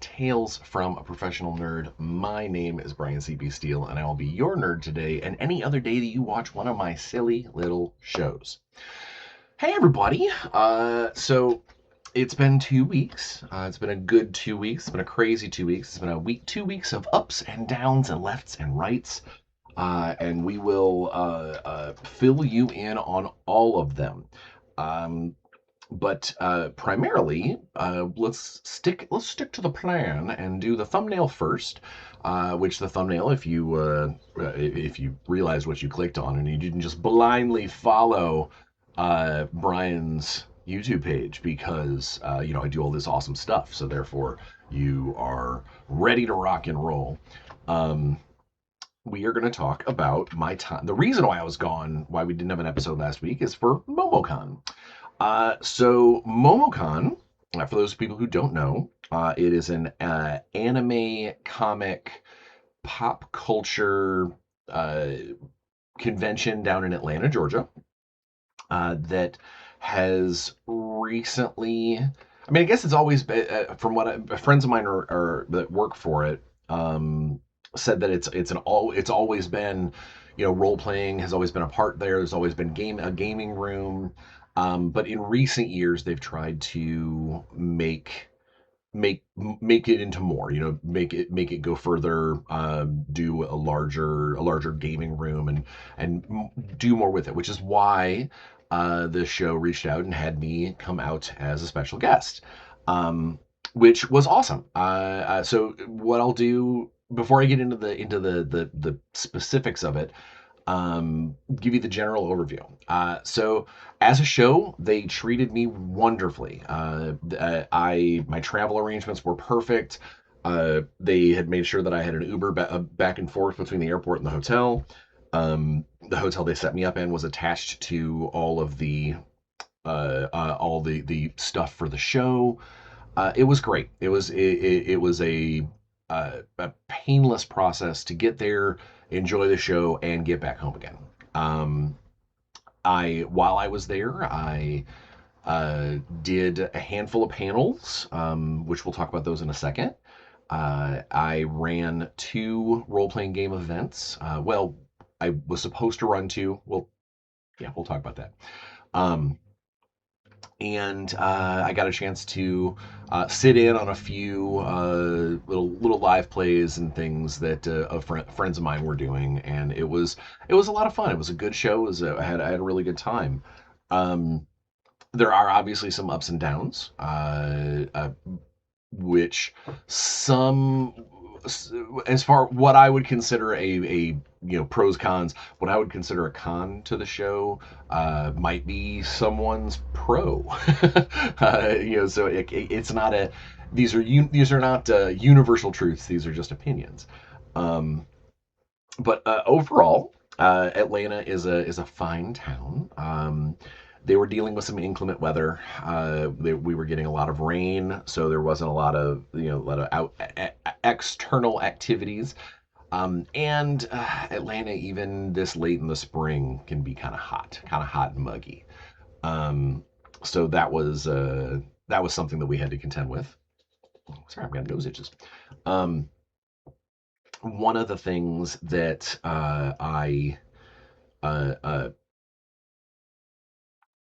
Tales from a Professional Nerd. My name is BryanCPSteele, and I will be your nerd today and any other day that you watch one of my silly little shows. Hey, everybody. So it's been 2 weeks. It's been a good 2 weeks. It's been a crazy 2 weeks. It's been a week, 2 weeks of ups and downs and lefts and rights. And we will fill you in on all of them. Um, but primarily, let's stick to the plan and do the thumbnail first. Which the thumbnail, if you realize what you clicked on and you didn't just blindly follow Bryan's YouTube page because I do all this awesome stuff. So therefore, you are ready to rock and roll. We are going to talk about my time. The reason why I was gone, why we didn't have an episode last week, is for MomoCon. So MomoCon, for those people who don't know, it is an anime, comic, pop culture convention down in Atlanta, Georgia, that has recently. I mean, I guess it's always been, from what friends of mine that work for it said that it's always been, role playing has always been a part there. There's always been a gaming room. But in recent years, they've tried to make it into more. Make it go further. Do a larger gaming room and do more with it, which is why the show reached out and had me come out as a special guest, which was awesome. So what I'll do before I get into the specifics of it, give you the general overview. So as a show, they treated me wonderfully. My travel arrangements were perfect. They had made sure that I had an Uber back and forth between the airport and the hotel. The hotel they set me up in was attached to all the stuff for the show. It was great. It was a painless process to get there, enjoy the show, and get back home again. While I was there, I did a handful of panels, which we'll talk about those in a second. I ran 2 role-playing game events. Well, I was supposed to run 2. Well, yeah, we'll talk about that. And I got a chance to sit in on a few little live plays and things that friends of mine were doing, and it was a lot of fun. It was a good show. I had a really good time. There are obviously some ups and downs, which some, as far what I would consider a pros cons, what I would consider a con to the show might be someone's pro. So it's not these are not universal truths. These are just opinions. But overall, Atlanta is a fine town. They were dealing with some inclement weather. We were getting a lot of rain, so there wasn't a lot of external activities. And Atlanta, even this late in the spring, can be kind of hot and muggy. So that was something that we had to contend with. Sorry, I've got nose itches. One of the things that I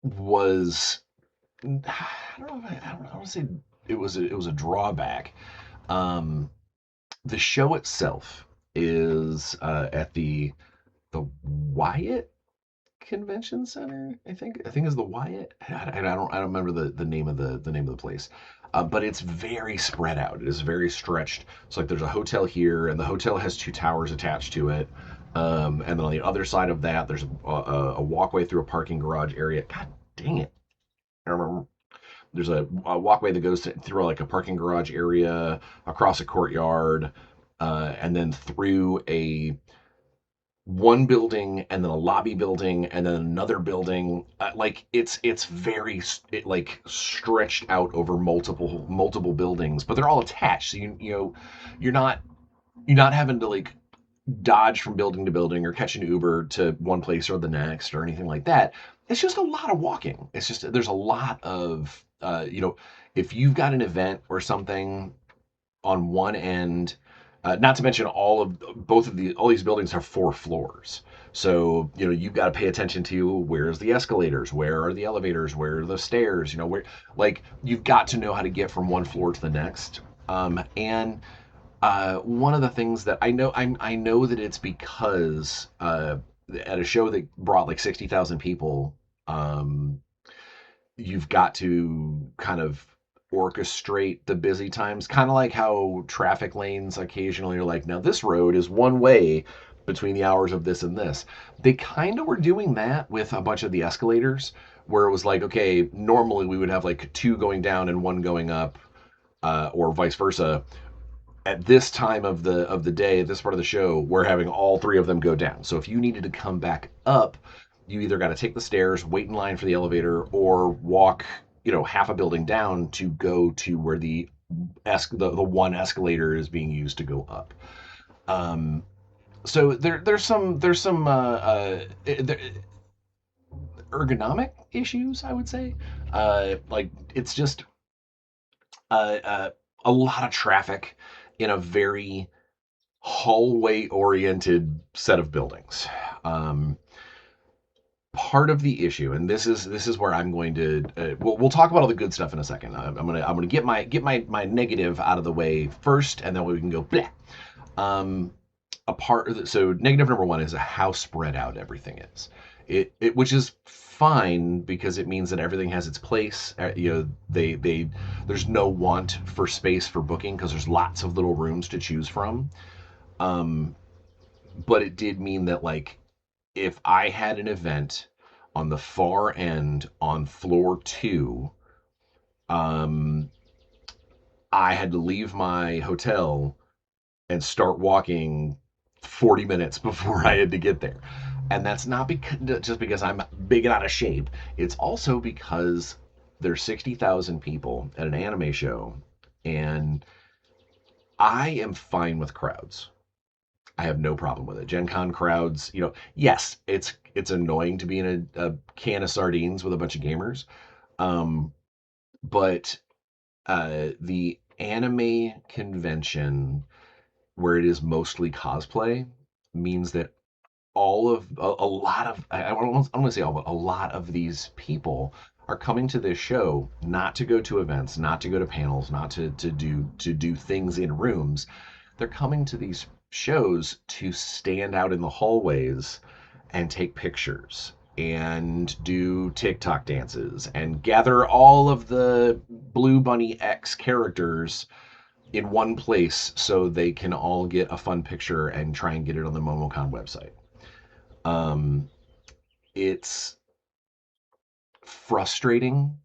was, I don't want to say it was a drawback. The show itself is at the Wyatt Convention Center. I think is the Wyatt. I don't remember the name of the name of the place. But it's very spread out. It is very stretched. So like there's a hotel here, and the hotel has 2 towers attached to it. And then on the other side of that, there's a walkway through a parking garage area. God dang it! I remember. There's a walkway that goes through like a parking garage area, across a courtyard, and then through one building, and then a lobby building, and then another building. Like it's very like stretched out over multiple buildings, but they're all attached. So you're not having to like dodge from building to building or catch an Uber to one place or the next or anything like that. It's just a lot of walking. It's just there's a lot of if you've got an event or something, on one end. Not to mention all these buildings have 4 floors. So, you've got to pay attention to where's the escalators, where are the elevators, where are the stairs, where, like, you've got to know how to get from one floor to the next. And one of the things that I know that it's because at a show that brought like 60,000 people, um, you've got to kind of orchestrate the busy times, kind of like how traffic lanes occasionally are like, now this road is one way between the hours of this and this. They kind of were doing that with a bunch of the escalators, where it was like, okay, normally we would have like two going down and one going up, or vice versa. At this time of the day, this part of the show, we're having all three of them go down. So if you needed to come back up, you either got to take the stairs, wait in line for the elevator, or walk, half a building down to go to where the one escalator is being used to go up. Um, so there's some ergonomic issues, I would say. Like it's just uh, uh, a lot of traffic in a very hallway oriented set of buildings. Um, Part of the issue, and this is where I'm going to we'll talk about all the good stuff in a second. I'm gonna get my negative out of the way first, and then we can go bleh. Um, so negative number one is how spread out everything is. It which is fine because it means that everything has its place. They there's no want for space for booking because there's lots of little rooms to choose from. Um, but it did mean that, like, if I had an event on the far end on floor 2, um, I had to leave my hotel and start walking 40 minutes before I had to get there. And that's not just because I'm big and out of shape. It's also because there's 60,000 people at an anime show, and I am fine with crowds. I have no problem with it. Gen Con crowds, yes, it's annoying to be in a can of sardines with a bunch of gamers. Um, but the anime convention, where it is mostly cosplay, means that a lot of I don't want to say all, but a lot of these people are coming to this show not to go to events, not to go to panels, not to do things in rooms. They're coming to these shows to stand out in the hallways and take pictures and do TikTok dances and gather all of the Blue Bunny X characters in one place so they can all get a fun picture and try and get it on the MomoCon website. Um, it's frustrating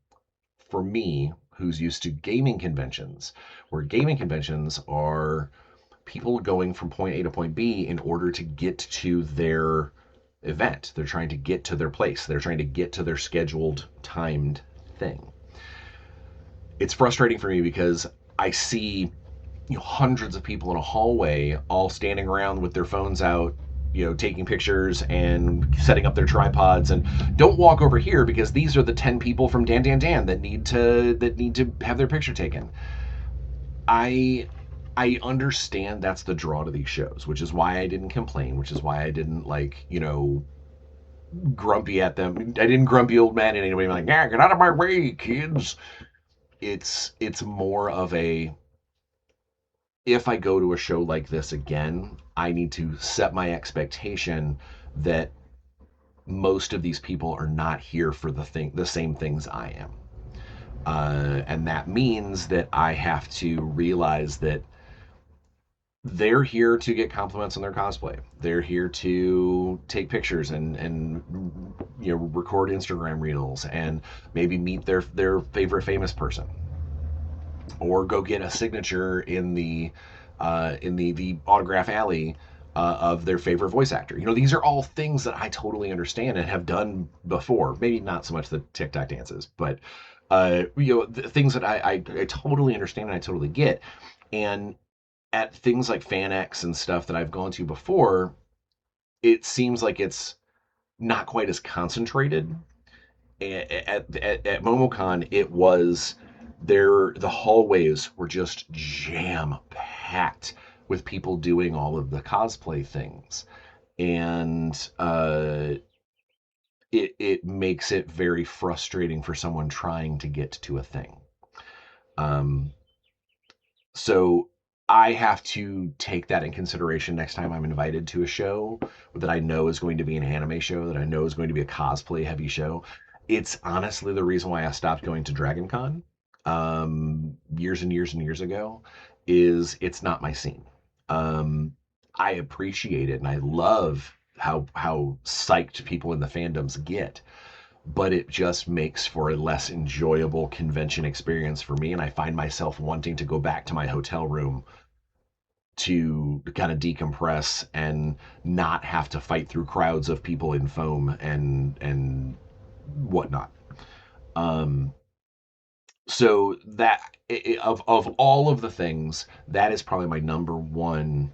for me, who's used to gaming conventions, where gaming conventions are people going from point A to point B in order to get to their event. They're trying to get to their place. They're trying to get to their scheduled, timed thing. It's frustrating for me because I see, hundreds of people in a hallway all standing around with their phones out, taking pictures and setting up their tripods, and don't walk over here because these are the 10 people from Dan Dan Dan that need to have their picture taken. I I understand that's the draw to these shows, which is why I didn't complain, which is why I didn't, like, grumpy at them. I didn't grumpy old man in any way, like, yeah, get out of my way, kids. It's more of a, if I go to a show like this again, I need to set my expectation that most of these people are not here for the same things I am. And that means that I have to realize that they're here to get compliments on their cosplay. They're here to take pictures and record Instagram reels and maybe meet their favorite famous person, or go get a signature in the autograph alley of their favorite voice actor. These are all things that I totally understand and have done before. Maybe not so much the TikTok dances, but the things that I totally understand and I totally get. And at things like FanX and stuff that I've gone to before, it seems like it's not quite as concentrated. At MomoCon, it was the hallways were just jam packed with people doing all of the cosplay things, and it makes it very frustrating for someone trying to get to a thing. Um, so I have to take that in consideration next time I'm invited to a show that I know is going to be an anime show, that I know is going to be a cosplay heavy show. It's honestly the reason why I stopped going to Dragon Con years and years and years ago, is it's not my scene. Um, I appreciate it and I love how psyched people in the fandoms get, but it just makes for a less enjoyable convention experience for me. And I find myself wanting to go back to my hotel room to kind of decompress and not have to fight through crowds of people in foam and whatnot. Um, so that of all of the things, that is probably my number one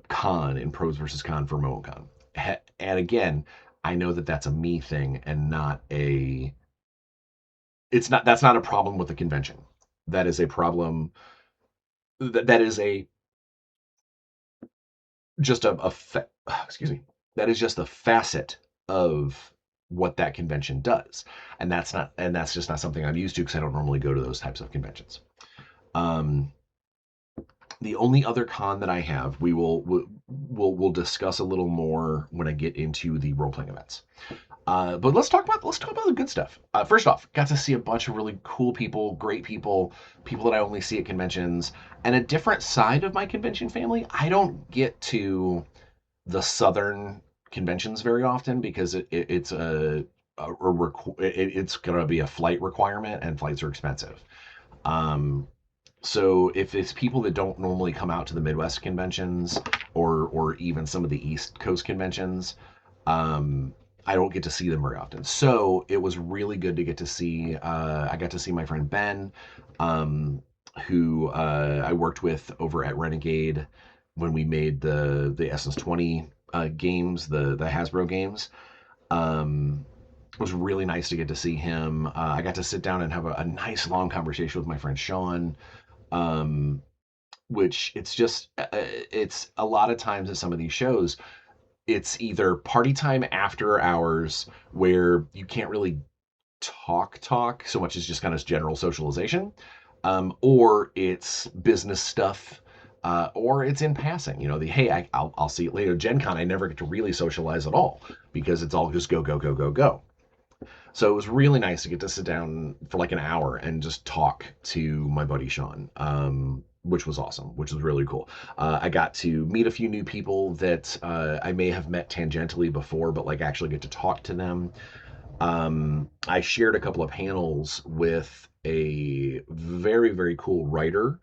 con in pros versus con for MomoCon. And again, I know that that's a me thing and not a it's not that's not a problem with the convention. That is a problem. That is a just excuse me. That is just a facet of what that convention does, and that's just not something I'm used to because I don't normally go to those types of conventions. Um, the only other con that I have, we'll discuss a little more when I get into the role playing events. But let's talk about the good stuff. First off, got to see a bunch of really cool people, great people, people that I only see at conventions, and a different side of my convention family. I don't get to the southern conventions very often because it's it's going to be a flight requirement, and flights are expensive. Um, so if it's people that don't normally come out to the Midwest conventions or even some of the East Coast conventions, um, I don't get to see them very often. So it was really good to get to see. I got to see my friend Ben, um, who I worked with over at Renegade when we made the Essence 20 games, the Hasbro games. It was really nice to get to see him. I got to sit down and have a nice long conversation with my friend Sean, um, which it's a lot of times at some of these shows, it's either party time after hours where you can't really talk so much as just kind of general socialization, or it's business stuff, or it's in passing. You know, the hey, I'll see you later. Gen Con, I never get to really socialize at all because it's all just go go go go go. So it was really nice to get to sit down for like an hour and just talk to my buddy Sean, which was awesome, which was really cool. I got to meet a few new people that I may have met tangentially before, but like actually get to talk to them. I shared a couple of panels with a very, very cool writer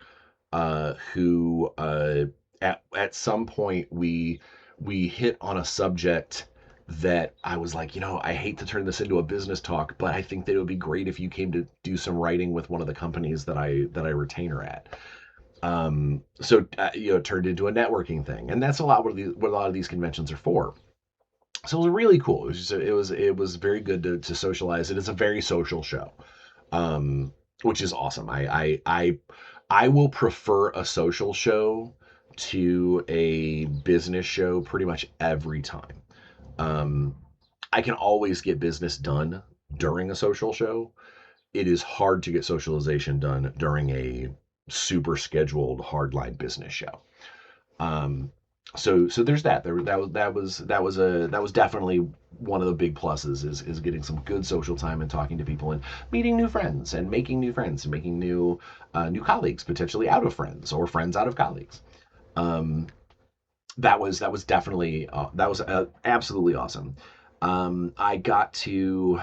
who at some point we hit on a subject that I was like, you know, I hate to turn this into a business talk, but I think that it would be great if you came to do some writing with one of the companies that I retain her at. So it turned into a networking thing, and that's a lot what a lot of these conventions are for. So it was really cool. It was just, it was very good to socialize. It is a very social show, um, which is awesome. I will prefer a social show to a business show pretty much every time. Um, I can always get business done during a social show. It is hard to get socialization done during a super scheduled hardline business show. Um, so there's that. That was definitely one of the big pluses is getting some good social time and talking to people and meeting new friends and making new friends and making new colleagues, potentially out of friends or friends out of colleagues. Um, that was definitely that was absolutely awesome. I got to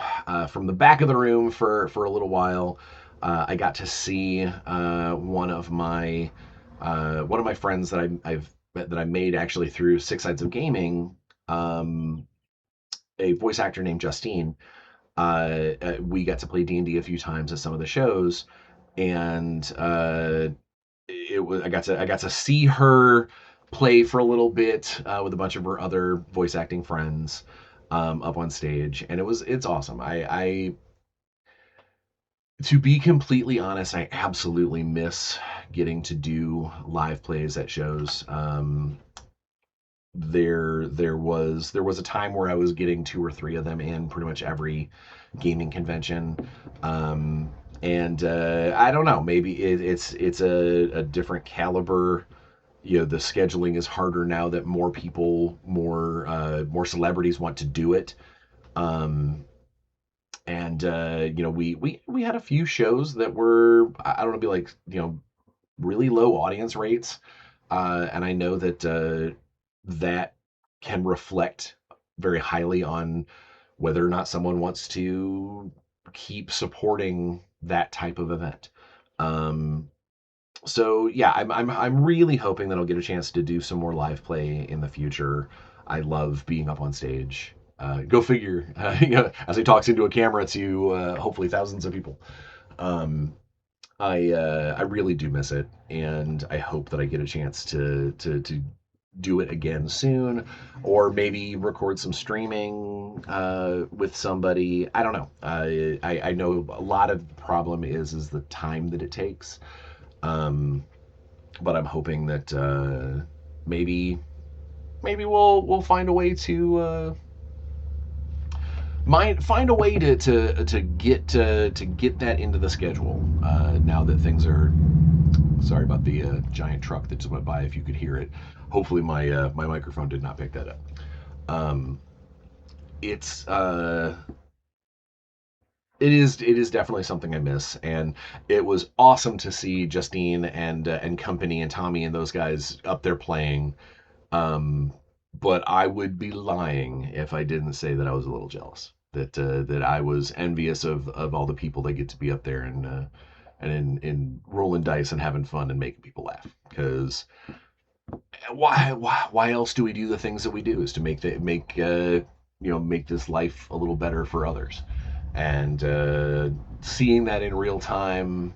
from the back of the room for a little while. I got to see one of my friends that I made actually through Six Sides of Gaming. A voice actor named Justine. We got to play D&D a few times at some of the shows, and it was I got to see her play for a little bit with a bunch of her other voice acting friends up on stage, and it's awesome. To be completely honest, I absolutely miss getting to do live plays at shows. There was a time where I was getting two or three of them in pretty much every gaming convention. Um, and I don't know, maybe it's a different caliber. The scheduling is harder now that more people, more celebrities want to do it. Um, and we had a few shows that were, I don't know, be like, really low audience rates. And I know that that can reflect very highly on whether or not someone wants to keep supporting that type of event. Um, so yeah, I'm really hoping that I'll get a chance to do some more live play in the future. I love being up on stage. Go figure. As he talks into a camera to hopefully thousands of people. Um, I really do miss it, and I hope that I get a chance to do it again soon, or maybe record some streaming with somebody. I don't know. I know a lot of the problem is the time that it takes. Um, but I'm hoping that maybe we'll find a way to find a way to get that into the schedule. Now that things are, sorry about the giant truck that just went by. If you could hear it, hopefully my microphone did not pick that up. Um, it's it is definitely something I miss, and it was awesome to see Justine and company and Tommy and those guys up there playing. Um, but I would be lying if I didn't say that I was a little jealous. That I was envious of all the people that get to be up there and in rolling dice and having fun and making people laugh. Because why else do we do the things that we do? Is to make this life a little better for others. And seeing that in real time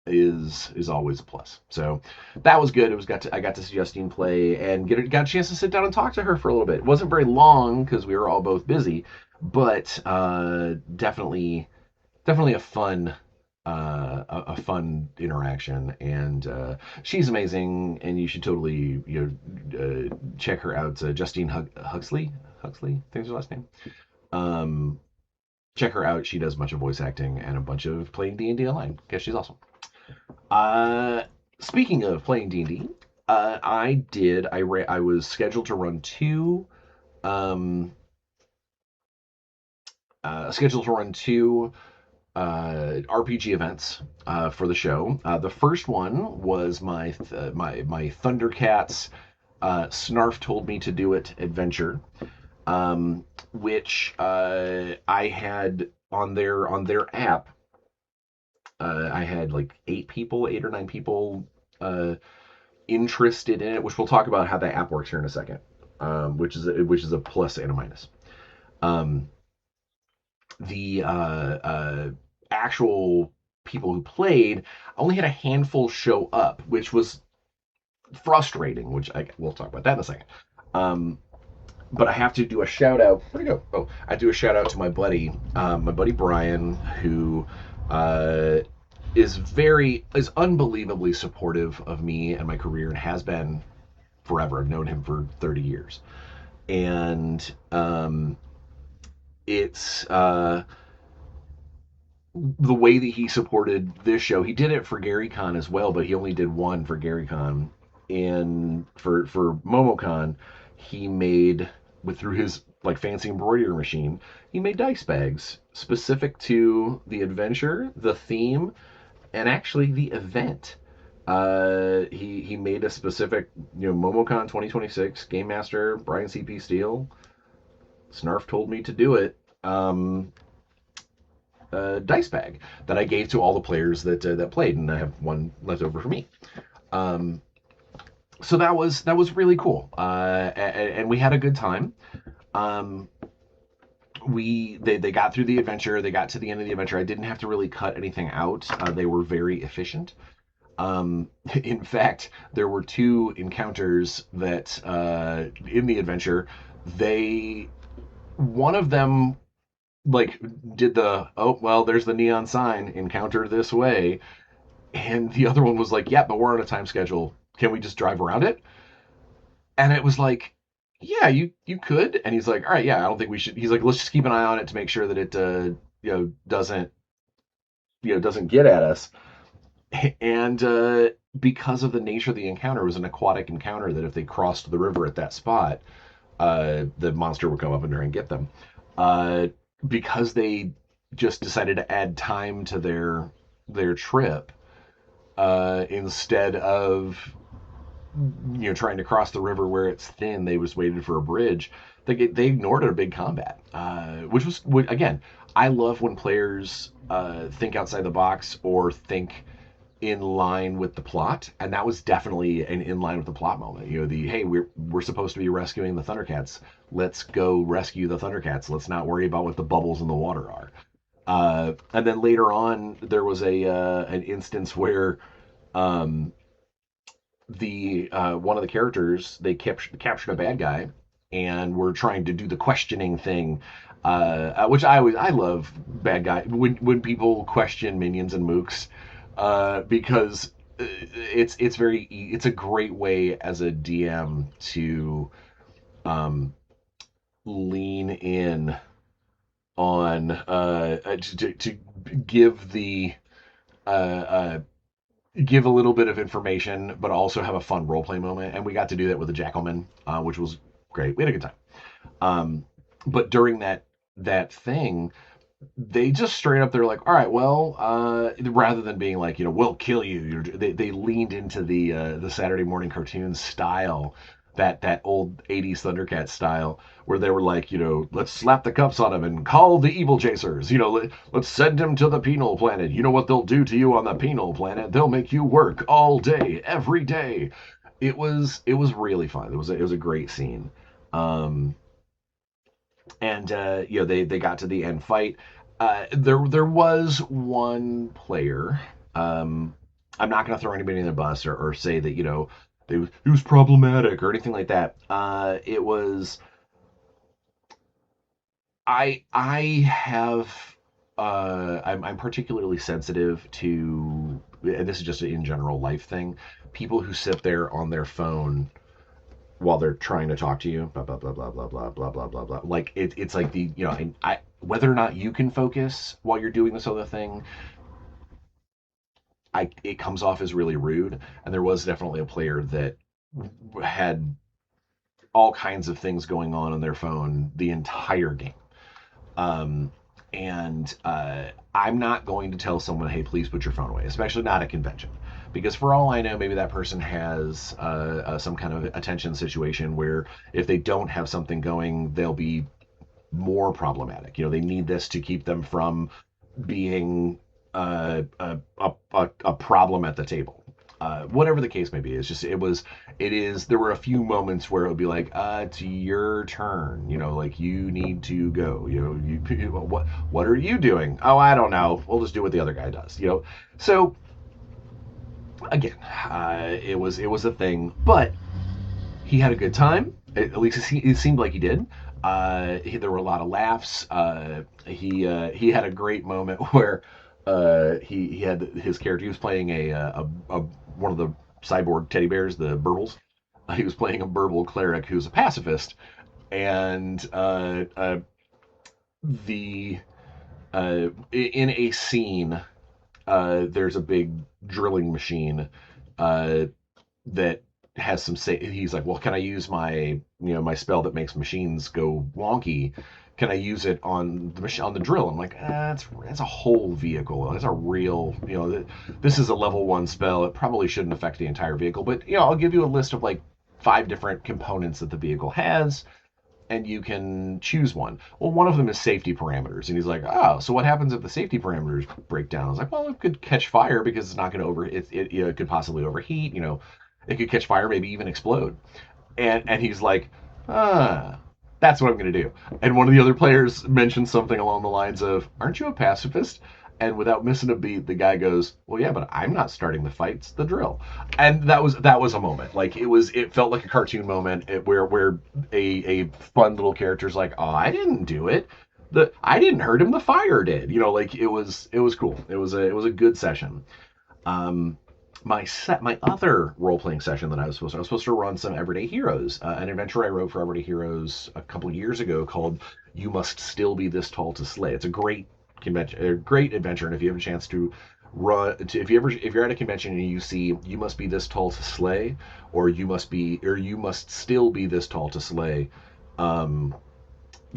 is always a plus. So that was good. I got to see Justine play and got a chance to sit down and talk to her for a little bit. It wasn't very long because we were all both busy, but definitely a fun interaction. And she's amazing, and you should totally check her out. Justine Huxley. Huxley, I think is her last name. Um, Check her out. She does a bunch of voice acting and a bunch of playing D&D online because she's awesome. Uh, Speaking of playing D&D, I was scheduled to run um two RPG events for the show. The first one was my Thundercats Snarf told me to do it adventure, which I had on their app. I had like eight or nine people uh, interested in it, which we'll talk about how that app works here in a second, which is a plus and a minus. Um, the actual people who played only had a handful show up, which was frustrating. Which we'll talk about that in a second. Um, but I have to do a shout out. Where'd he go? Oh, I do a shout out to my buddy Bryan, who uh, is unbelievably supportive of me and my career and has been forever. I've known him for 30 years, and it's the way that he supported this show. He did it for GaryCon as well, but he only did one for GaryCon. And for MomoCon, he made through his like fancy embroidery machine, he made dice bags specific to the adventure, the theme, and actually the event. He made a specific, MomoCon 2026 Game Master BryanCPSteele. Snarf told me to do it. Dice bag that I gave to all the players that played, and I have one left over for me. Um, so that was really cool, and we had a good time. Um, they got through the adventure. They got to the end of the adventure. I didn't have to really cut anything out. They were very efficient. In fact, there were two encounters that in the adventure, they one of them like did the, oh well, there's the neon sign, encounter this way, and the other one was like, yeah, but we're on a time schedule. Can we just drive around it? And it was like, yeah, you could. And he's like, all right, yeah, I don't think we should. He's like, let's just keep an eye on it to make sure that it doesn't doesn't get at us. And because of the nature of the encounter, it was an aquatic encounter that if they crossed the river at that spot, the monster would come up and try and get them. Uh, because they just decided to add time to their trip instead of trying to cross the river where it's thin. They was waited for a bridge. They ignored a big combat, which was again. I love when players think outside the box or think in line with the plot, and that was definitely an in line with the plot moment. The hey, we're supposed to be rescuing the Thundercats. Let's go rescue the Thundercats. Let's not worry about what the bubbles in the water are. And then later on, there was a an instance where um, the one of the characters they captured a bad guy, and were trying to do the questioning thing, which I love bad guy when people question minions and mooks, because it's a great way as a DM to um, lean in on to give the uh, uh, give a little bit of information, but also have a fun role play moment. And we got to do that with the Jackalman, which was great. We had a good time. Um, but during that thing, they just straight up they're like, all right, well, rather than being like, we'll kill you, they leaned into the Saturday morning cartoon style, that old 80s Thundercat style, where they were like, let's slap the cuffs on him and call the evil chasers. Let's send him to the penal planet. You know what they'll do to you on the penal planet? They'll make you work all day, every day. It was really fun. It was a great scene. Um, and they got to the end fight. There was one player. Um, I'm not going to throw anybody in the bus or say that it was problematic or anything like that. It was I have I'm particularly sensitive to, and this is just an in general life thing, people who sit there on their phone while they're trying to talk to you, blah blah blah blah blah blah blah blah blah blah. Like it's like and I whether or not you can focus while you're doing this other thing, it comes off as really rude. And there was definitely a player that had all kinds of things going on their phone the entire game. Um, and I'm not going to tell someone, hey, please put your phone away, especially not at convention. Because for all I know, maybe that person has some kind of attention situation where if they don't have something going, they'll be more problematic. They need this to keep them from being a problem at the table. Whatever the case may be, there were a few moments where it would be like, it's your turn, like you need to go, what are you doing? Oh, I don't know. We'll just do what the other guy does, So again, it was a thing, but he had a good time. At least it seemed like he did. There were a lot of laughs. He had a great moment where he had his character. He was playing a one of the cyborg teddy bears, the Burbles. He was playing a Burble cleric who's a pacifist, and the in a scene, there's a big drilling machine that has some say. He's like, well, can I use my spell that makes machines go wonky? Can I use it on the machine, on the drill? I'm like, that's a whole vehicle. That's a real, this is a level 1 spell. It probably shouldn't affect the entire vehicle, but I'll give you a list of like 5 different components that the vehicle has, and you can choose one. Well, one of them is safety parameters, and he's like, oh, so what happens if the safety parameters break down? I was like, well, it could catch fire because it's not going to it could possibly overheat. It could catch fire, maybe even explode. And he's like, that's what I'm going to do. And one of the other players mentioned something along the lines of, aren't you a pacifist? And without missing a beat, the guy goes, well, yeah, but I'm not starting the fight. It's the drill. And that was a moment. Like it felt like a cartoon moment where a fun little character's like, oh, I didn't do it. The I didn't hurt him, the fire did. Like it was cool. It was a good session. Um, my other role playing session that I was supposed to run some Everyday Heroes, an adventure I wrote for Everyday Heroes a couple years ago called "You Must Still Be This Tall to Slay." It's a great convention, a great adventure, and if you have a chance to if you're at a convention and you see "You Must Be This Tall to Slay" or "You Must Still Be This Tall to Slay," um,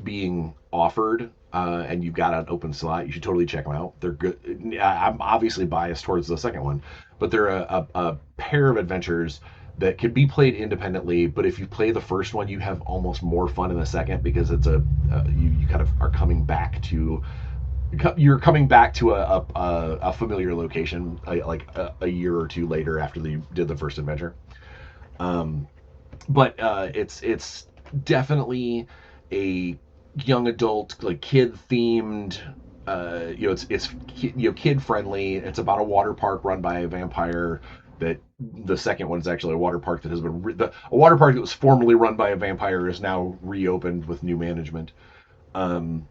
being offered, and you've got an open slot, you should totally check them out. They're good. I'm obviously biased towards the second one, but they're a pair of adventures that can be played independently. But if you play the first one, you have almost more fun in the second because you kind of are coming back to a familiar location, like a year or two later after you did the first adventure. Um, but it's definitely a young adult, like kid themed. It's kid friendly. It's about a water park run by a vampire. That the second one's actually a water park that has been a water park that was formerly run by a vampire is now reopened with new management. Um,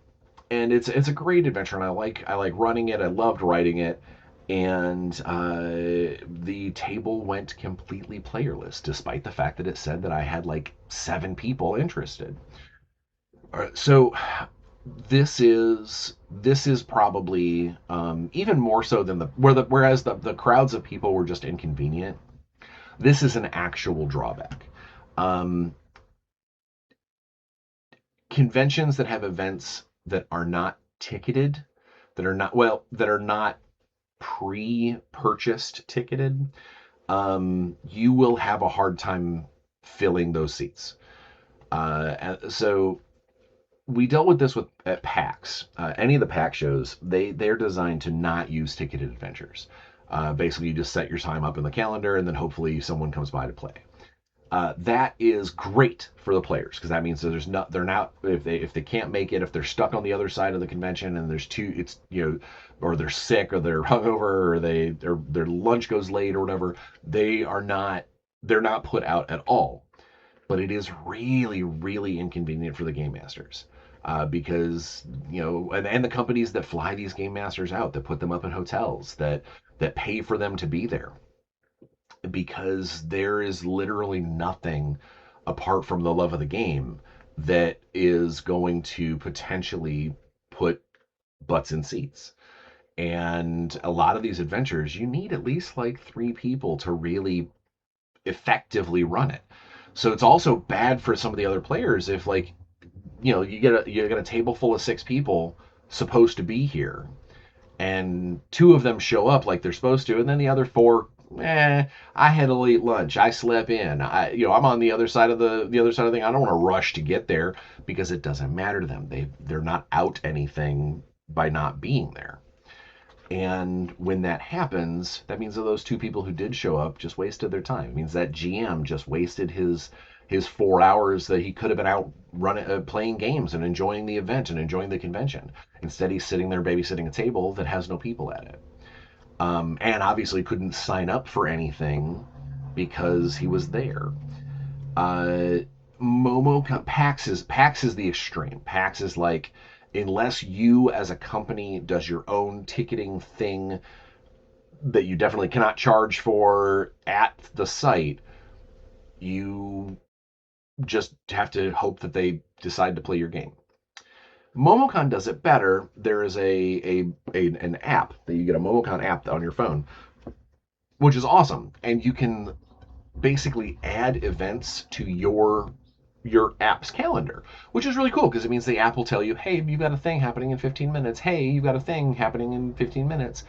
and it's a great adventure, and I like running it. I loved writing it, and the table went completely playerless, despite the fact that it said that I had like 7 people interested. So this is probably even more so than whereas the crowds of people were just inconvenient. This is an actual drawback. Um, Conventions that have events that are not ticketed, that are not pre-purchased ticketed, you will have a hard time filling those seats. So we dealt with this at PAX. Any of the PAX shows, they're designed to not use ticketed adventures. Basically, you just set your time up in the calendar, and then hopefully someone comes by to play. That is great for the players because that means that they're not, if they can't make it, if they're stuck on the other side of the convention and there's two, it's or they're sick or they're hungover or their lunch goes late or whatever, they're not put out at all. But it is really, really inconvenient for the game masters. Because and the companies that fly these game masters out, that put them up in hotels, that pay for them to be there, because there is literally nothing apart from the love of the game that is going to potentially put butts in seats. And a lot of these adventures, you need at least like 3 people to really effectively run it. So it's also bad for some of the other players if, like, you get a table full of 6 people supposed to be here, and 2 of them show up like they're supposed to, and then the other 4, I had a late lunch, I slept in, I'm on the other side of the thing. I don't want to rush to get there because it doesn't matter to them. They're not out anything by not being there. And when that happens, that means that those 2 people who did show up just wasted their time. It means that GM just wasted his 4 hours that he could have been out running, playing games and enjoying the event and enjoying the convention. Instead, he's sitting there babysitting a table that has no people at it, and obviously couldn't sign up for anything because he was there. Uh, PAX is the extreme. PAX is like, unless you as a company does your own ticketing thing that you definitely cannot charge for at the site, you just have to hope that they decide to play your game. MomoCon does it better. There is an app that you get, a MomoCon app on your phone, which is awesome, and you can basically add events to your app's calendar, which is really cool because it means the app will tell you, hey, you've got a thing happening in 15 minutes. Hey, you've got a thing happening in 15 minutes.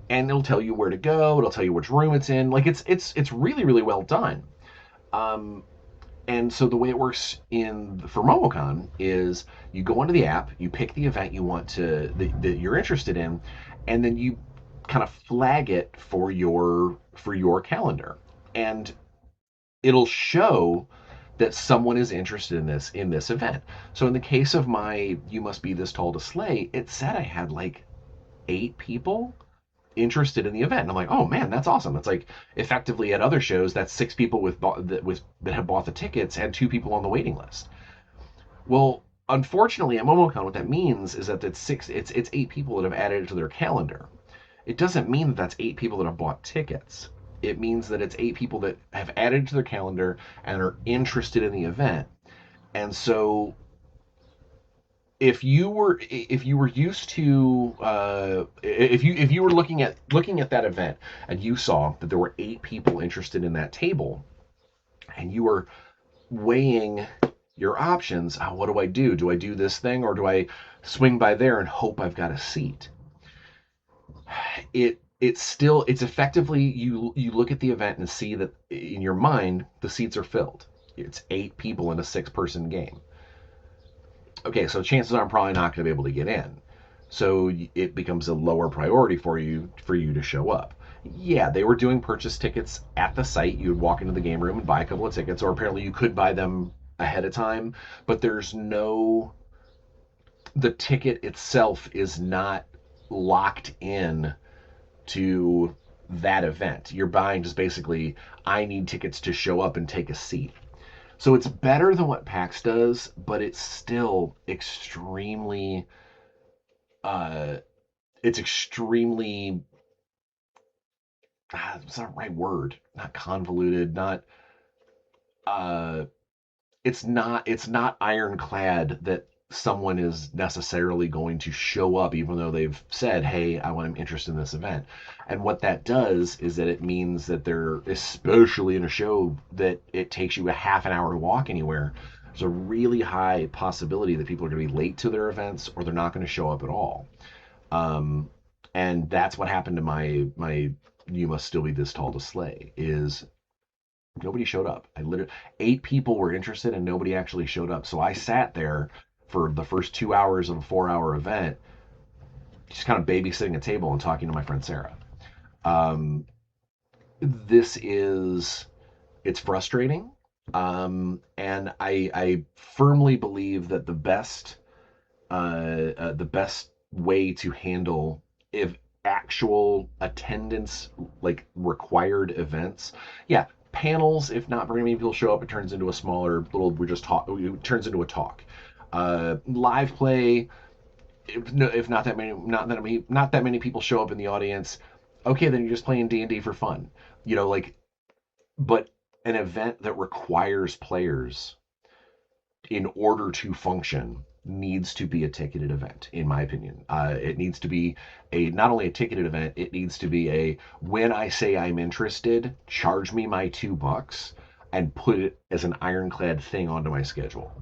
And it'll tell you where to go. It'll tell you which room it's in. Like, it's really, really well done. Um, and so the way it works for MomoCon is you go into the app, you pick the event you want that you're interested in, and then you kind of flag it for your calendar. And it'll show that someone is interested in this event. So in the case of my "You Must Be This Tall to Slay," it said I had like 8 people interested in the event. And I'm like, oh man, that's awesome. It's like, effectively at other shows, that's 6 people that have bought the tickets and 2 people on the waiting list. Well, unfortunately, at MomoCon, what that means is that it's 8 people that have added it to their calendar. It doesn't mean that that's 8 people that have bought tickets. It means that it's 8 people that have added to their calendar and are interested in the event. And so if you were used to if you were looking at that event and you saw that there were 8 people interested in that table, and you were weighing your options, what do I do? Do I do this thing, or do I swing by there and hope I've got a seat? It's effectively, you look at the event and see that in your mind the seats are filled. It's 8 people in a 6-person game. Okay, so chances are I'm probably not going to be able to get in. So it becomes a lower priority for you to show up. Yeah, they were doing purchase tickets at the site. You would walk into the game room and buy a couple of tickets, or apparently you could buy them ahead of time, but the ticket itself is not locked in to that event. You're buying just basically, I need tickets to show up and take a seat. So it's better than what PAX does, but it's still uh, extremely, it's not the right word, not convoluted, not, uh, it's not ironclad that someone is necessarily going to show up even though they've said, hey, I'm interested in this event. And what that does is that it means that they're, especially in a show that it takes you a half an hour to walk anywhere, there's a really high possibility that people are going to be late to their events, or they're not going to show up at all. um, and that's what happened to my you must still be this tall to slay. Is nobody showed up. I literally 8 people were interested and nobody actually showed up. So I sat there for the first 2 hours of a 4 hour event, just kind of babysitting a table and talking to my friend Sarah. Um, this is it's frustrating, and I firmly believe that the best way to handle if actual attendance, like required events. Yeah, panels, if not very many people show up, it turns into a smaller little, we're just talk, it turns into a talk. Live play, if, no, if not that many people show up in the audience, okay, then you're just playing D&D for fun. Like, but an event that requires players in order to function needs to be a ticketed event, in my opinion. It needs to be not only a ticketed event, it needs to be when I say I'm interested, charge me my $2 and put it as an ironclad thing onto my schedule.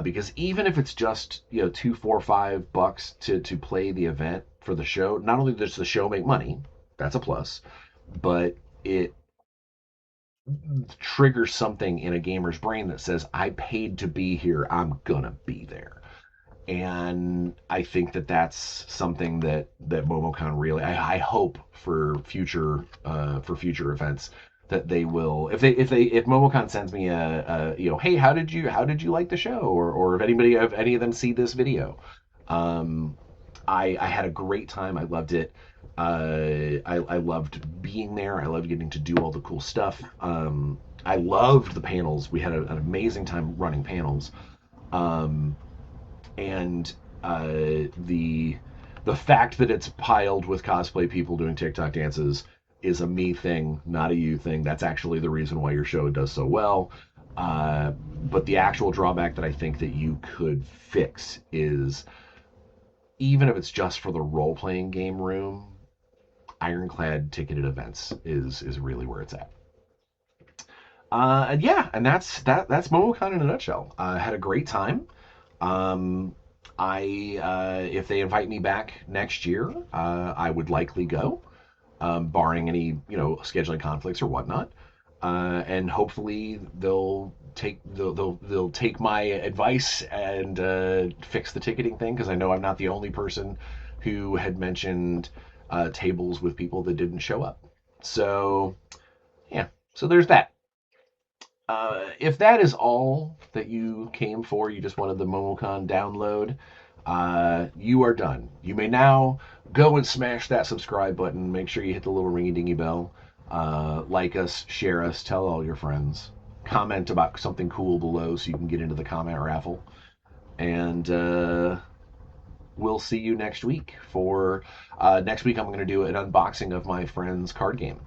Because even if it's just two, four, $5 to play the event for the show, not only does the show make money, that's a plus, but it triggers something in a gamer's brain that says, I paid to be here, I'm gonna be there. And I think that that's something that MomoCon really, I hope for future events, that they will, if MomoCon sends me hey, how did you like the show, or if any of them see this video. um I had a great time. I loved it. I loved being there. I loved getting to do all the cool stuff. I loved the panels. We had an amazing time running panels. Um, and the fact that it's piled with cosplay people doing TikTok dances is a me thing, not a you thing. That's actually the reason why your show does so well. But the actual drawback that I think that you could fix is, even if it's just for the role playing game room, ironclad ticketed events is really where it's at. And yeah, and that's MomoCon in a nutshell. I had a great time. Um, I If they invite me back next year, I would likely go, barring any scheduling conflicts or whatnot. And hopefully they'll take my advice and fix the ticketing thing, because I know I'm not the only person who had mentioned tables with people that didn't show up. So yeah, so there's that. If that is all that you came for, you just wanted the MomoCon download, you are done. You may now go and smash that subscribe button. Make sure you hit the little ringy dingy bell. Like us, share us, tell all your friends. Comment about something cool below so you can get into the comment raffle. And we'll see you next week. For next week, I'm going to do an unboxing of my friend's card game,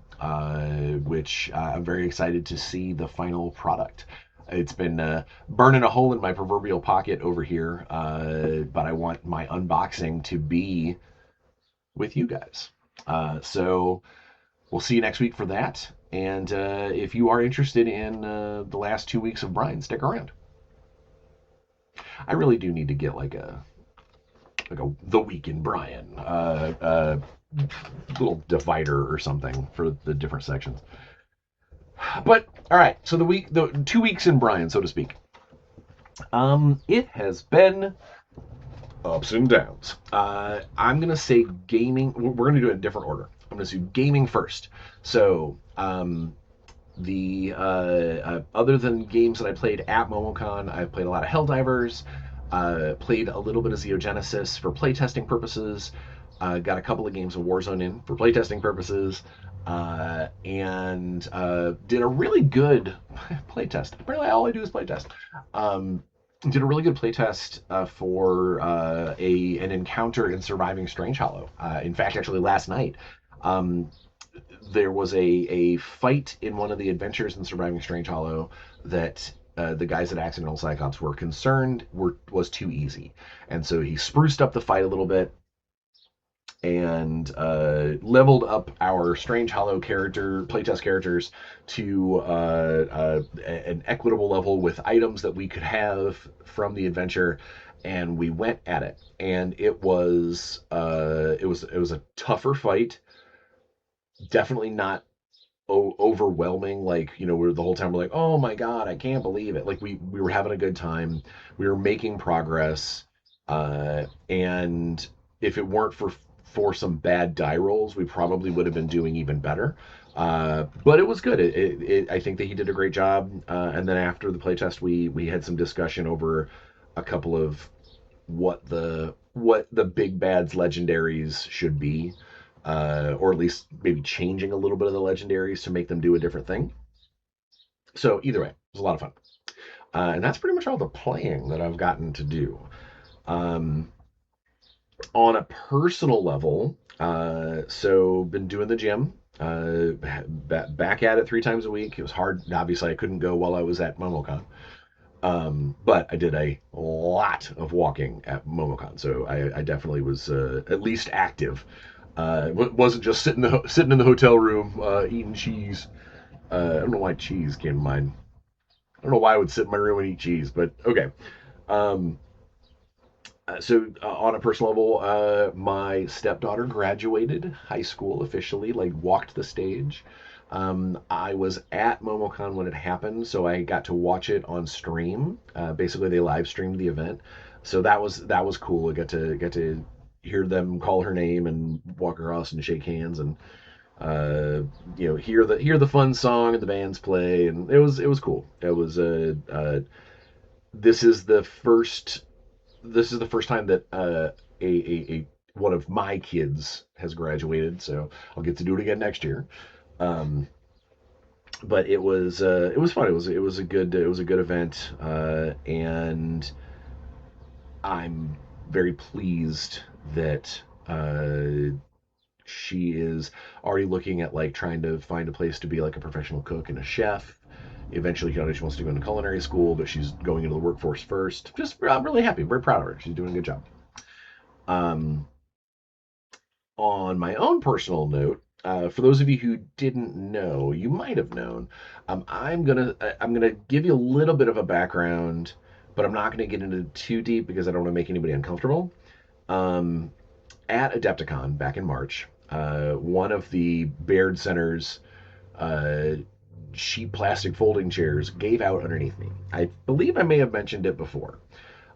which I'm very excited to see the final product. It's been burning a hole in my proverbial pocket over here, but I want my unboxing to be with you guys. So we'll see you next week for that. And if you are interested in the last 2 weeks of Bryan, stick around. I really do need to get like a the week in Bryan little divider or something for the different sections. But all right, so the 2 weeks in Bryan, so to speak. It has been ups and downs. I'm gonna say gaming. We're gonna do it in a different order. I'm gonna do gaming first. So the other than games that I played at MomoCon, I played a lot of Helldivers. Played a little bit of Xeogenesis for playtesting purposes. Got a couple of games of Warzone in for playtesting purposes. And did a really good playtest. Really, all I do is playtest. Did a really good playtest for an encounter in Surviving Strange Hollow. In fact, actually last night, um, there was a fight in one of the adventures in Surviving Strange Hollow that the guys at Accidental Cyclops were concerned was too easy, and so he spruced up the fight a little bit and leveled up our Strange Hollow playtest characters to an equitable level with items that we could have from the adventure, and we went at it, and it was a tougher fight, definitely not overwhelming. Like, we're the whole time we're like, oh my god, I can't believe it. Like, we were having a good time, we were making progress, and if it weren't for some bad die rolls, we probably would have been doing even better. But it was good. I think that he did a great job. And then after the playtest, we had some discussion over a couple of what the big bad's legendaries should be, or at least maybe changing a little bit of the legendaries to make them do a different thing. So either way, it was a lot of fun. And that's pretty much all the playing that I've gotten to do. Um, on a personal level, so been doing the gym. Back at it 3 times a week. It was hard. Obviously, I couldn't go while I was at MomoCon. But I did a lot of walking at MomoCon, so I definitely was at least active. Wasn't just sitting in the hotel room eating cheese. I don't know why cheese came to mind. I don't know why I would sit in my room and eat cheese, but okay. Um, on a personal level, my stepdaughter graduated high school officially, like walked the stage. I was at MomoCon when it happened, so I got to watch it on stream. Basically, they live streamed the event, so that was cool. I got to hear them call her name and walk across and shake hands and hear the fun song and the bands play, and it was cool. It was this is the first this is the first time that a one of my kids has graduated, so I'll get to do it again next year. Um, but it was fun. It was a good event, and I'm very pleased that she is already looking at like trying to find a place to be like a professional cook and a chef. Eventually, she wants to go into culinary school, but she's going into the workforce first. I'm really happy, very proud of her. She's doing a good job. Um, on my own personal note, for those of you who didn't know, you might have known. I'm gonna give you a little bit of a background, but I'm not gonna get into too deep because I don't want to make anybody uncomfortable. Um, at Adepticon back in March, one of the Baird Center's uh, cheap plastic folding chairs gave out underneath me. I believe I may have mentioned it before,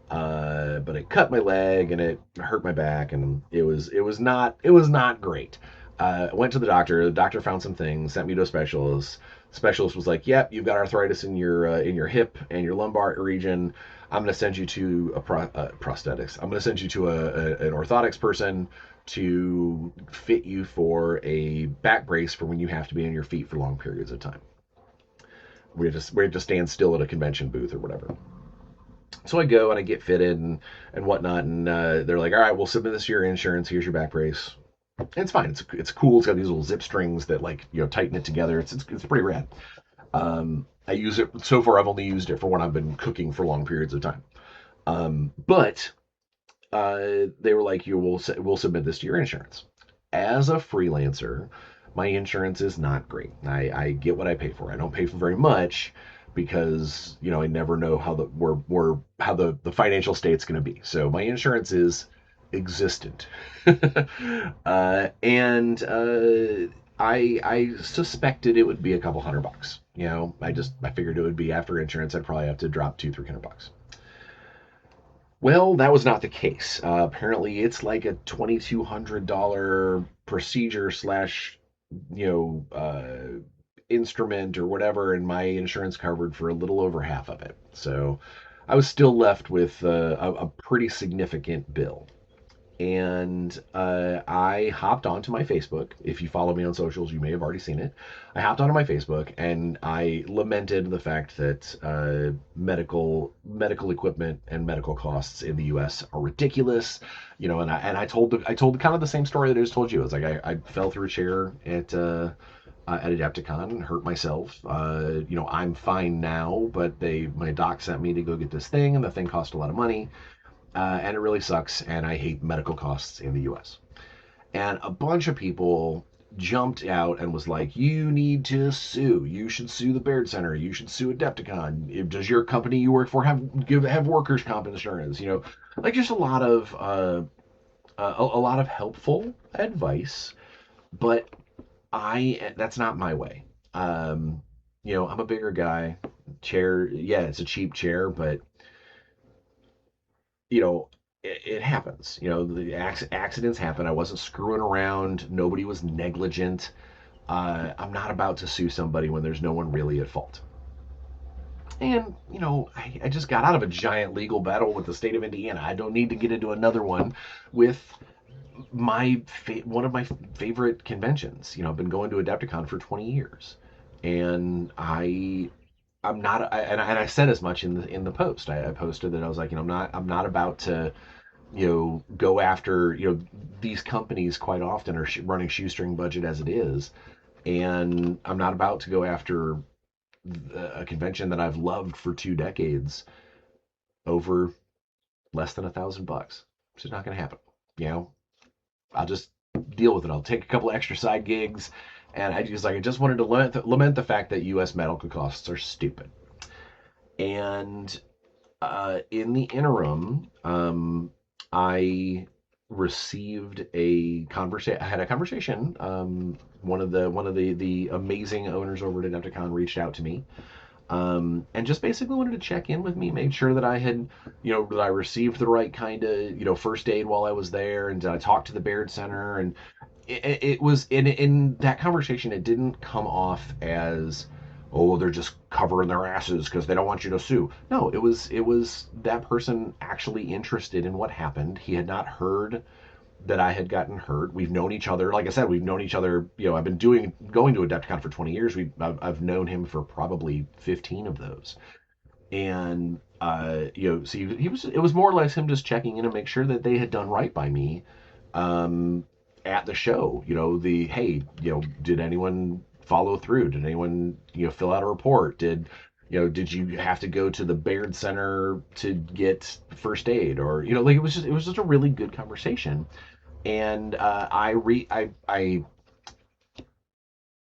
but it cut my leg and it hurt my back, and it was not great. I went to the doctor. The doctor found some things, sent me to a specialist. Specialist was like, "Yep, you've got arthritis in your hip and your lumbar region. I'm going to send you to prosthetics. I'm going to send you to an orthotics person to fit you for a back brace for when you have to be on your feet for long periods of time. We have to stand still at a convention booth or whatever." So I go and I get fitted and whatnot, and they're like, all right, we'll submit this to your insurance. Here's your back brace. And it's fine. It's cool. It's got these little zip strings that like tighten it together. It's pretty rad. I use it so far. I've only used it for when I've been cooking for long periods of time. But they were like, we'll submit this to your insurance. As a freelancer, my insurance is not great. I get what I pay for. I don't pay for very much because I never know how the financial state's going to be. So my insurance is existent, and I suspected it would be a couple $100. I figured it would be after insurance. I'd probably have to drop $200-300. Well, that was not the case. Apparently, it's like a $2,200 procedure slash, you know, instrument or whatever, and my insurance covered for a little over half of it. So I was still left with a pretty significant bill. And I hopped onto my Facebook. If you follow me on socials, you may have already seen it. I hopped onto my Facebook and I lamented the fact that medical equipment and medical costs in the U.S. are ridiculous. And I told kind of the same story that I just told you. It's like I fell through a chair at Adepticon and hurt myself. I'm fine now, but my doc sent me to go get this thing, and the thing cost a lot of money. And it really sucks, and I hate medical costs in the US. And a bunch of people jumped out and was like, you need to sue. You should sue the Baird Center. You should sue Adepticon. Does your company you work for have workers' comp insurance? Like just a lot of helpful advice, but that's not my way. I'm a bigger guy. Chair, yeah, it's a cheap chair, but it happens. The accidents happen. I wasn't screwing around. Nobody was negligent. I'm not about to sue somebody when there's no one really at fault. And, I just got out of a giant legal battle with the state of Indiana. I don't need to get into another one with one of my favorite conventions. I've been going to Adepticon for 20 years. And I'm not, and I said as much in the post. I posted that I was like, I'm not about to, go after, these companies quite often are running shoestring budget as it is, and I'm not about to go after a convention that I've loved for 2 decades over less than $1,000. It's just not going to happen. I'll just deal with it. I'll take a couple extra side gigs. And I just wanted to lament the fact that U.S. medical costs are stupid. And in the interim, I received a conversation. I had a conversation. One of the amazing owners over at Adepticon reached out to me, and just basically wanted to check in with me, make sure that I had, that I received the right kind of, first aid while I was there, and I talked to the Baird Center, and it was in that conversation. It didn't come off as, oh, they're just covering their asses because they don't want you to sue. No, it was that person actually interested in what happened. He had not heard that I had gotten hurt. We've known each other. Like I said, we've known each other. I've been going to Adepticon for 20 years. I've known him for probably 15 of those. And so it was more or less him just checking in and make sure that they had done right by me. At the show, hey, did anyone follow through? Did anyone, fill out a report? Did you have to go to the Baird Center to get first aid? Or, like it was just a really good conversation. And I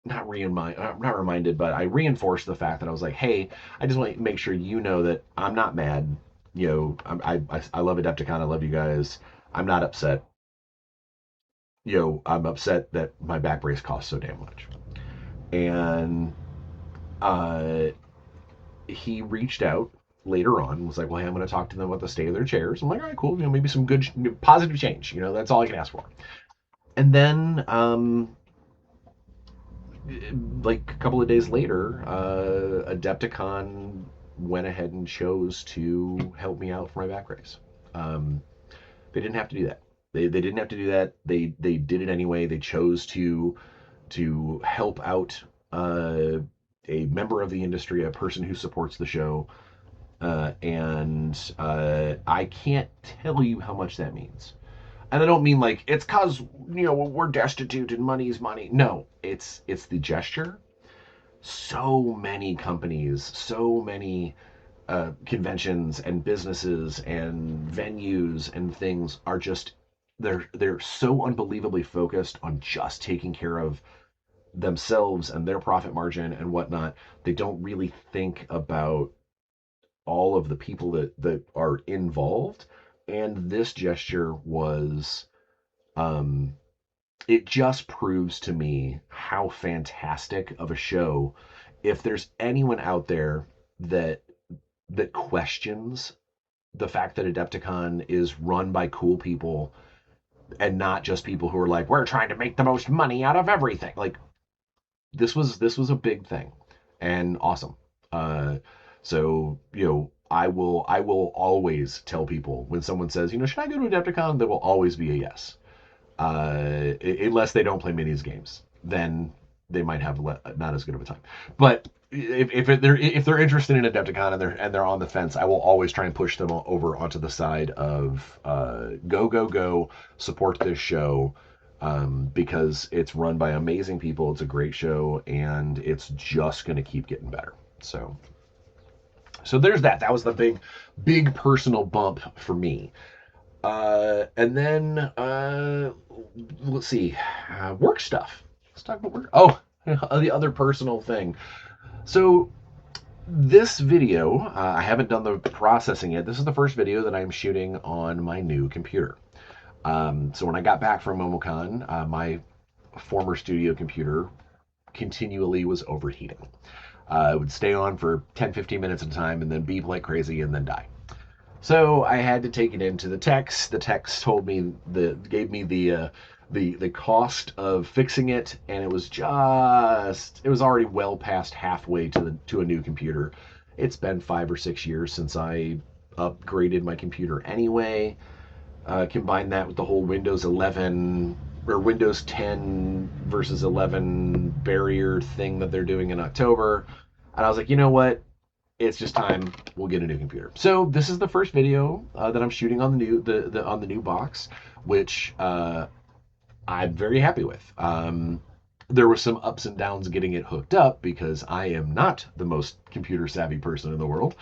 not reminded, but I reinforced the fact that I was like, hey, I just want to make sure that I'm not mad. I love Adepticon. I love you guys. I'm not upset. I'm upset that my back brace costs so damn much. And uh, he reached out later on and was like, well, hey, I'm going to talk to them about the state of their chairs. I'm like, all right, cool. Maybe some good, positive change. That's all I can ask for. And then, like a couple of days later, Adepticon went ahead and chose to help me out for my back brace. They didn't have to do that. They didn't have to do that. They did it anyway. They chose to help out a member of the industry, a person who supports the show, And I can't tell you how much that means. And I don't mean like it's cause we're destitute and money is money. No, it's the gesture. So many companies, so many conventions and businesses and venues and things are just they're so unbelievably focused on just taking care of themselves and their profit margin and whatnot. They don't really think about all of the people that are involved. And this gesture was um it just proves to me how fantastic of a show. If there's anyone out there that questions the fact that Adepticon is run by cool people and not just people who are like, we're trying to make the most money out of everything. Like this was a big thing and awesome. Uh, so I will always tell people when someone says, should I go to Adepticon? There will always be a yes. Unless they don't play minis games, then they might have not as good of a time. But if they're interested in Adepticon and they're on the fence, I will always try and push them over onto the side of go support this show, because it's run by amazing people. It's a great show and it's just going to keep getting better. So there's that. That was the big personal bump for me. And then let's see, work stuff. Let's talk about work. Oh, the other personal thing. So this video, I haven't done the processing yet. This is the first video that I'm shooting on my new computer. So when I got back from MomoCon, my former studio computer continually was overheating. It would stay on for 10, 15 minutes at a time and then beep like crazy and then die. So I had to take it into the techs. The techs gave me the cost of fixing it, and it was already well past halfway to a new computer. It's been 5 or 6 years since I upgraded my computer anyway. Combine that with the whole Windows 11 or Windows 10 versus 11 barrier thing that they're doing in October, and I was like, you know what? It's just time. We'll get a new computer. So this is the first video that I'm shooting on the new box, which I'm very happy with. There were some ups and downs getting it hooked up because I am not the most computer savvy person in the world.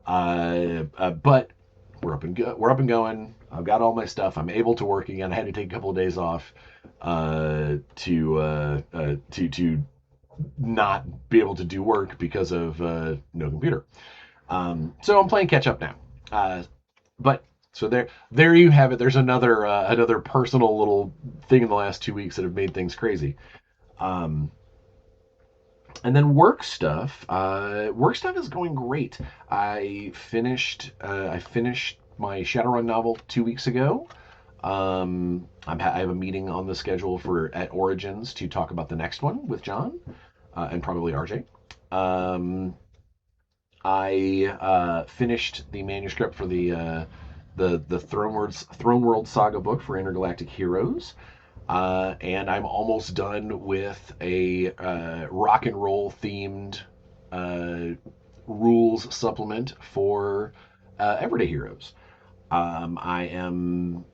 But we're up and going. I've got all my stuff. I'm able to work again. I had to take a couple of days off to not be able to do work because of no computer. So I'm playing catch up now. But so there you have it. There's another personal little thing in the last 2 weeks that have made things crazy. And then work stuff. Work stuff is going great. I finished my Shadowrun novel 2 weeks ago. I have a meeting on the schedule at Origins to talk about the next one with John and probably RJ. I finished the manuscript for the Throne World Saga book for Intergalactic Heroes, and I'm almost done with a rock and roll themed rules supplement for Everyday Heroes. I am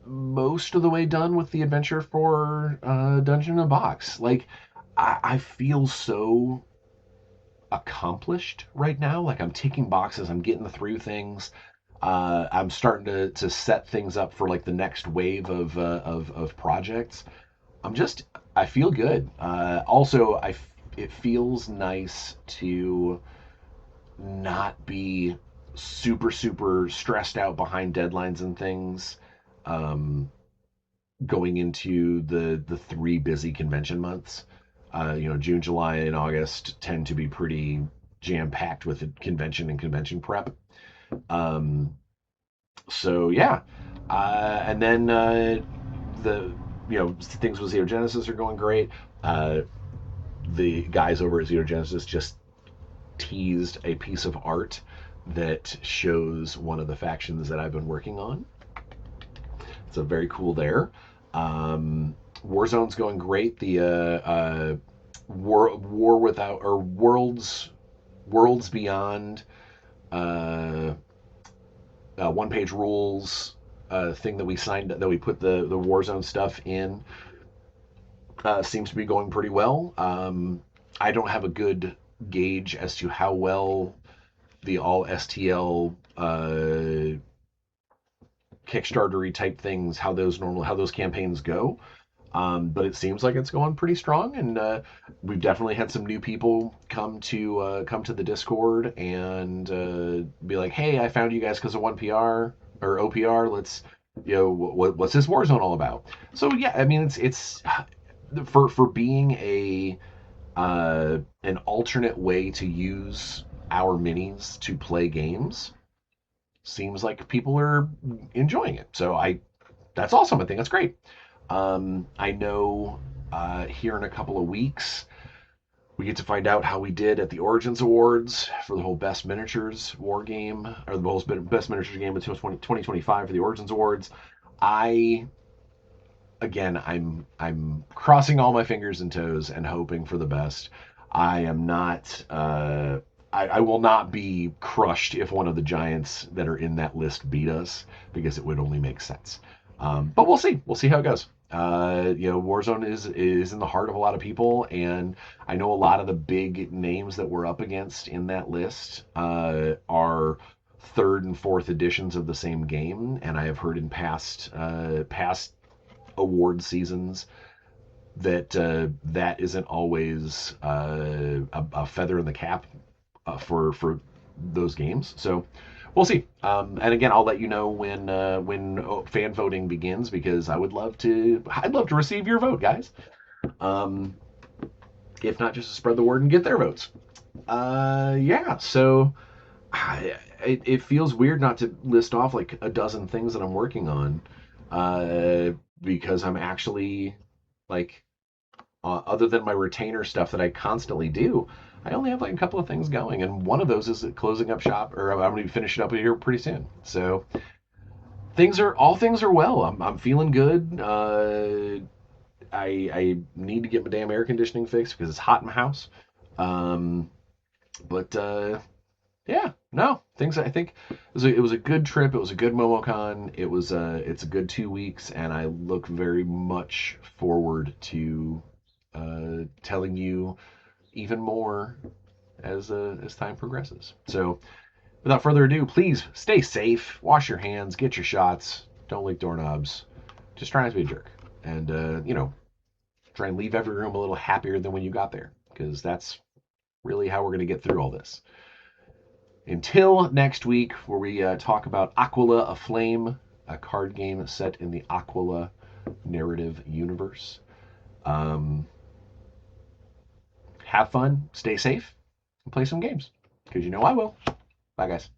most of the way done with the adventure for Dungeon in a Box. Like, I feel so accomplished right now. Like, I'm ticking boxes, I'm getting through things. I'm starting to set things up for like the next wave of projects. I feel good. Also, it feels nice to not be super stressed out behind deadlines and things. Going into the 3 busy convention months. June, July, and August tend to be pretty jam-packed with convention and convention prep. So yeah, and then the things with Zero Genesis are going great. The guys over at Zero Genesis just teased a piece of art that shows one of the factions that I've been working on. So very cool there. Warzone's going great. The War Without or Worlds Beyond uh, one-page rules thing that we signed, that we put the Warzone stuff in, seems to be going pretty well. I don't have a good gauge as to how well the all STL Kickstartery type things, how those campaigns go. But it seems like it's going pretty strong, and we've definitely had some new people come to the Discord and be like, "Hey, I found you guys because of 1PR or OPR. Let's, what's this Warzone all about?" So yeah, I mean, it's for being an alternate way to use our minis to play games. Seems like people are enjoying it. So that's awesome. I think that's great. I know here in a couple of weeks, we get to find out how we did at the Origins Awards for the whole Best Miniatures War Game, or the whole Best Miniatures Game of 2025 for the Origins Awards. I, again, I'm crossing all my fingers and toes and hoping for the best. I am not. I will not be crushed if one of the giants that are in that list beat us, because it would only make sense. But we'll see. We'll see how it goes. Warzone is in the heart of a lot of people, and I know a lot of the big names that we're up against in that list are third and fourth editions of the same game, and I have heard in past award seasons that that isn't always a feather in the cap for those games. So we'll see. And again, I'll let you know when fan voting begins, because I'd love to receive your vote, guys. Um, if not, just to spread the word and get their votes. Yeah. So it feels weird not to list off like a dozen things that I'm working on, because I'm actually like, other than my retainer stuff that I constantly do, I only have like a couple of things going, and one of those is closing up shop, or I'm going to be finishing up here pretty soon. So all things are well. I'm feeling good. I need to get my damn air conditioning fixed because it's hot in my house. Um, but yeah, no, things, I think it was a good trip. It was a good MomoCon. It's a good 2 weeks, and I look very much forward to telling you even more as time progresses. So, without further ado, please stay safe, wash your hands, get your shots, don't lick doorknobs, just try not to be a jerk, and try and leave every room a little happier than when you got there, because that's really how we're going to get through all this. Until next week, where we talk about Aquila Aflame, a card game set in the Aquila narrative universe. Have fun, stay safe, and play some games, because you know I will. Bye, guys.